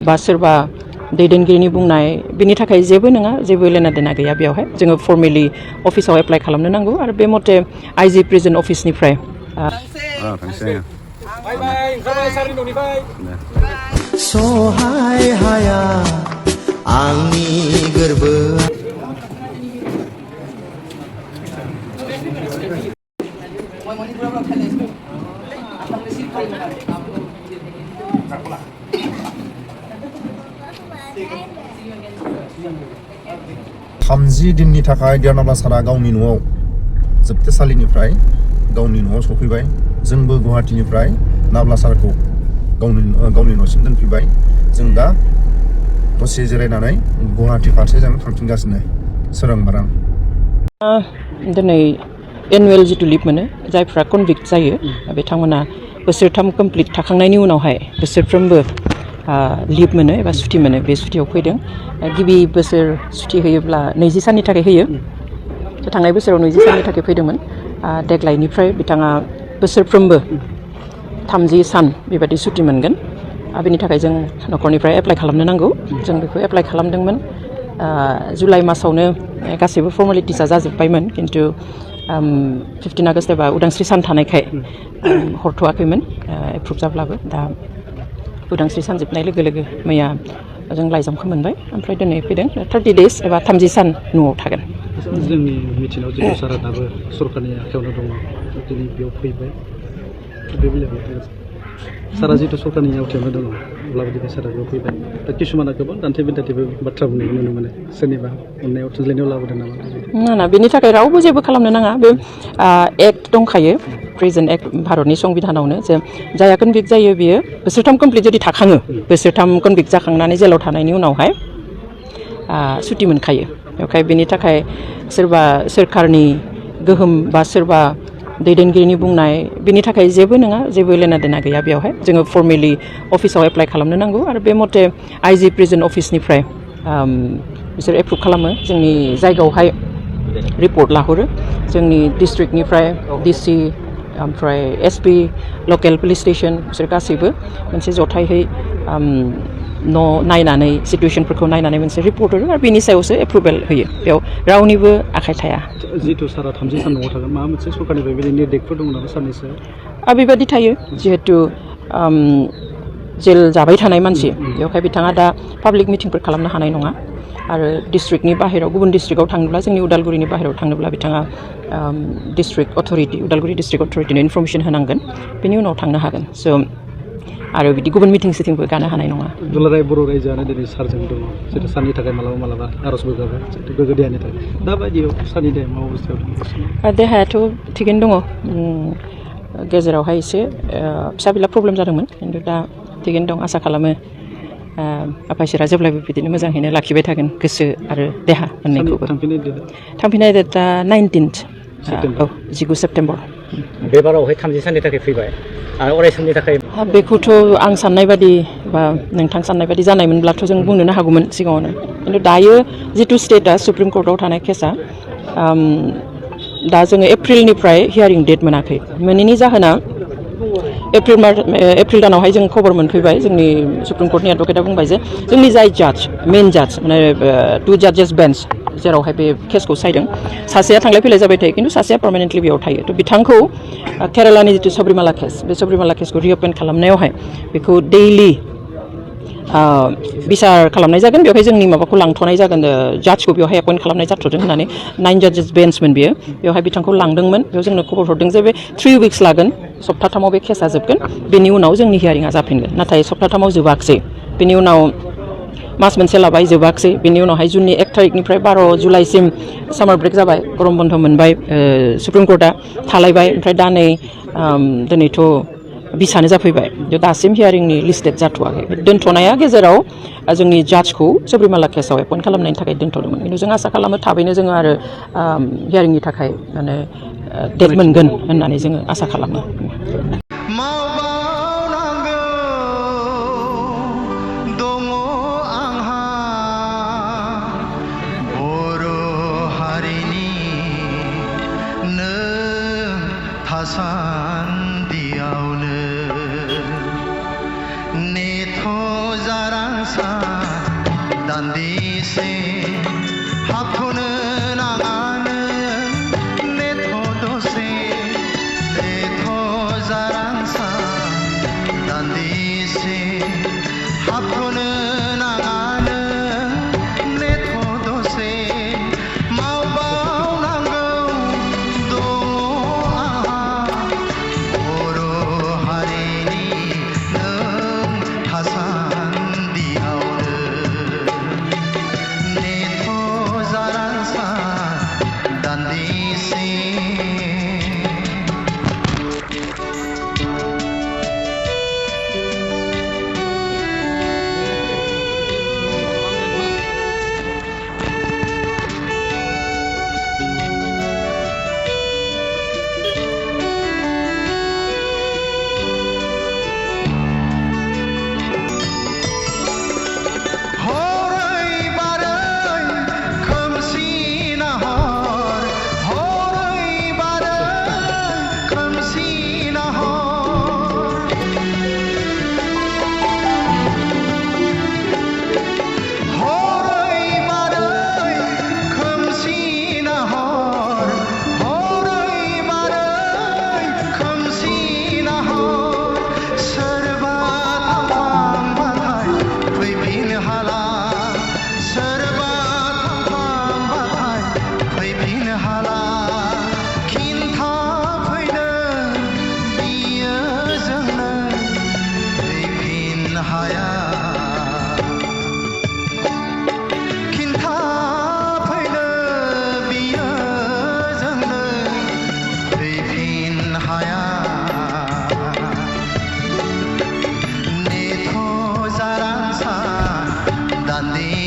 बा सोरबा दैदेनगिरिनि बुंनाय बिनि थाखाय जेबो नङा, जेबो लेना देना गैया बेयावहाय। जोङो फर्मेलि अफिसाव एप्लाइ खालामनो नांगौ आरो बे मथे आइजि प्रिजन अफिसनिफ्राय सहाय हाया आंनि गोरबोआ। थामजि दिननि थाखाय दियानाब्ला सारा गावनि न'आव जोबथेसालिनिफ्राय गावनि न'आव सफैबाय। जोंबो गुवाहाटीनिफ्राय नाब्ला सारखौ गावनि न'सिम दोनफैबाय। जों दा दसे जिरायनानै गुवाहाटी फारसे जों थांफिनगासिनो सोरांबारां। दिनै एनुवेल जिथु लिभ मोनो, जायफ्रा कनभिक्ट जायो बिथांमोना बोसोरथाम कमप्लिट थाखांनायनि उनावहाय बोसोरफ्रोमबो लिभ मोनो एबा सुटि मोनो। बे सुटियाव फैदों। गिबि बोसोर सुटि होयोब्ला 20 साननि थाखाय होयो। थांनाय बोसोराव 20 साननि थाखाय फैदोंमोन। देग्लायनिफ्राय बिथाङा बोसोरफ्रोमबो 30 सान बेबायदि सुटि मोनगोन। बेनि थाखाय जों न'खरनिफ्राय एप्लाइ खालामनो नांगौ। जों बेखौ एप्लाइ खालामदोंमोन। जुलाइ मासावनो गासैबो फर्मेलिटिसा जाजोब्बायमोन, खिन्थु 15 आगस्ट एबा उदांस्रि सान थानायखाय हरथ'वाखैमोन एप्रुभ जाब्लाबो। दा उदांस्रि सान जोबनाय लोगो लोगो मैया जों लाइजामखौ मोनबाय, ओमफ्राय दिनै फैदों। 30 डेज एबा 30 सान न'आव थागोन। जोंनि मिथिनायाव जितु सारा दाबो सरकारनि आखायावनो दङ, दिनै बेयाव फैबाय। बे बेलायाव सारा जितु सरकारनि आवथायावनो दङ, अब्लाबो दिनै सारा बेयाव फैबाय। दा किसुमाना गोबां दान्थे बिदान्थेबो बाथ्रा बुंनायखौ नुनो मोनो। सोरनिबा अननायाव थुनज्लायनायाव लाबोदों नामा? ना बेनि थाखाय रावबो जेबो खालामनो नाङा। बे एक्ट दंखायो, प्रिजन एक्ट भारतनि संबिधानावनो, जे जायहा कनभिक्ट जायो बियो बोसोरथाम कमप्लिट जुदि थाखाङो, बोसोरथाम कनभिक्ट जाखांनानै जेलाव थानायनि उनावहाय सुटि मोनखायो। बेवहाय बेनि थाखाय सोरबा सोरखारनि गोहोम बा सोरबा दैदेनगिरिनि बुंनाय बिनि थाखाय जेबो नङा, जेबो लेना देना गैया बेयावहाय। जोङो फर्मेलि अफिसाव एप्लाइ खालामनो नांगौ आरो बे मथे आइजि प्रिजन अफिसनिफ्राय बिसोर एप्रुभ खालामो। जोंनि जायगायावहाय रिपर्ट लाहरो। जोंनि डिस्ट्रिक्टनिफ्राय डिसि ओमफ्राय एसपि, लकेल पुलिस स्टेसन, बिसोर गासैबो मोनसे जथायहै न' नायनानै सिटुवेसनफोरखौ नायनानै मोनसे रिपर्ट हरो आरो बेनि सायावसो एप्रुभेल होयो। बेयाव रावनिबो आखाइ थाया। जितु सारा 30 सान न'आव थागोन, माबा मोनसे सरकारनिफ्राय बेबायदि निर्देशफोर दङ नामा सारनि सायाव? बेबायदि थायो। जिहेतु जेल जाबाय थानाय मानसि, बेवहाय बिथाङा दा पाब्लिक मिटिंफोर खालामनो हानाय नङा। आरो डिस्ट्रिक्टनि बाहेरायाव, गुबुन डिस्ट्रिक्टआव थाङोब्ला, जोंनि उदालगुरिनि बाहेरायाव थाङोब्ला बिथाङा डिस्ट्रिक्ट अथरिटि, उदालगुरि डिस्ट्रिक्ट अथरिटिनो इनफरमेसन होनांगोन, बेनि उनाव थांनो हागोन। स' आरो बिदि गुबुन मिटिं सिटिंबो गानो हानाय नङा। दुलाराय बर' रायजोआनो दिनै सारजों दङ, जितु सारनि थाखाय मालाबा आर'जबो गाबो, जितु गोग्गो देहानि थाखाय। दाबायदियाव सारनि देहाया मा अबस्थायाव दं? देहायाथ' थिगैनो दङ। गेजेरावहाय एसे फिसा बिला प्रब्लेम जादोंमोन, खिन्थु दा थिगैनो दं। आसा खालामो आफा इसोरा जेब्लायबो बिदिनो मोजाङैनो लाखिबाय थागोन, गोसो आरो देहा मोननैखौबो। थांफिननाय डेटआ 19 सेप्तेम्बर। बे बारावहाय 30 साननि थाखाय फैबाय आरो अराय समनि थाखाय। बेखौथ' आं साननाय बादि बा नोंथां साननाय बादि जानायमोनब्लाथ' जों बुंनोनो हागौमोन सिगाङावनो। खिन्थु दायो जिथु स्टेटआ सुप्रिम कर्टआव थानाय केसा, दा जोङो एप्रिलनिफ्राय हियारिं डेट मोनाखै। मोनैनि जाहोना एप्रिल दानावहाय जों खबर मोनफैबाय। जोंनि सुप्रिम कर्टनि एडभकेटआ बुंबाय जे जोंनि जाय जाज, मेन जाज, माने 2 जाजेस बेन्च जेरावहाय बे केसखौ सायदों, सासेया थांलाय फैलाय जाबाय थायो, खिन्थु सासेया पार्मानेन्टलि बेयाव थायो। थ' बिथांखौ केरालानि जिथु सबरिमाला केस, बे सबरिमाला केसखौ रिअपेन खालामनायावहाय बेखौ दैलि बिसार खालामनाय जागोन। बेवहाय जोंनि माबाखौ लांथ'नाय जागोन, जाजखौ बेवहाय एपइन्ट खालामनाय जाथ'दों होननानै 9 जाजेस बेन्चमोन बेयो। बेवहाय बिथांखौ लांदोंमोन। बेयाव जोंनो खबर हरदों जे बे 3 उइक्स लागोन, सप्ताथामाव बे केसा जोबगोन, बेनि उनाव जोंनि हियारिंआ जाफिनगोन। नाथाय सप्ताथामाव जोबाखसै। बेनि उनाव मास मोनसे लाबाय, जोबाखसै। बेनि उनावहाय जुननि 1 थारिखनिफ्राय 12 जुलाइसिम सामार ब्रेक जाबाय, गरम बन्द मोनबाय। सुप्रिम कर्टआ थालायबाय। ओमफ्राय दा नै दिनैथ' बिसानो जाफैबाय। दासिम हियारिंनि लिस्ट डेट जाथ'वाखै। दोनथ'नाया गेजेराव जोंनि जाजखौ सबरिमाला केसाव एपइन्ट खालामनायनि थाखाय दोनथ'दोंमोन। खिन्थु जों आसा खालामो थाबैनो जोङो आरो हियारिंनि थाखाय माने डेट मोनगोन होननानै जोङो आसा खालामो। थासान्दियावनो नेथ' जारां दान्दिसे हाबथ'नो नाङानो नेथ' दसे नेथ' जारांसा दान्दिसे हाबथ'नो नाङानो नेथ' दसे मावबावनांगौ दङ आंहा बर' हारिनि नों थासान्दियावनो नेथ' जारांसा दान्दिसे हरै बारै खोमसि नाहर हरै बारै खोमसि नाहर हरै बारै खोमसि नाहर हरै बारै खोमसि नाहर सोरबा थांफ्लांबाथाय फैफिन हाला सोरबा थांफ्लांबाथाय फैफिन हाला खिन्थाफैनो बियो जोंनो फैफिन हाया खिन्थाफैनो बियो जोंनो फैफिन हाया नेथ' जारांसा दान्दिसे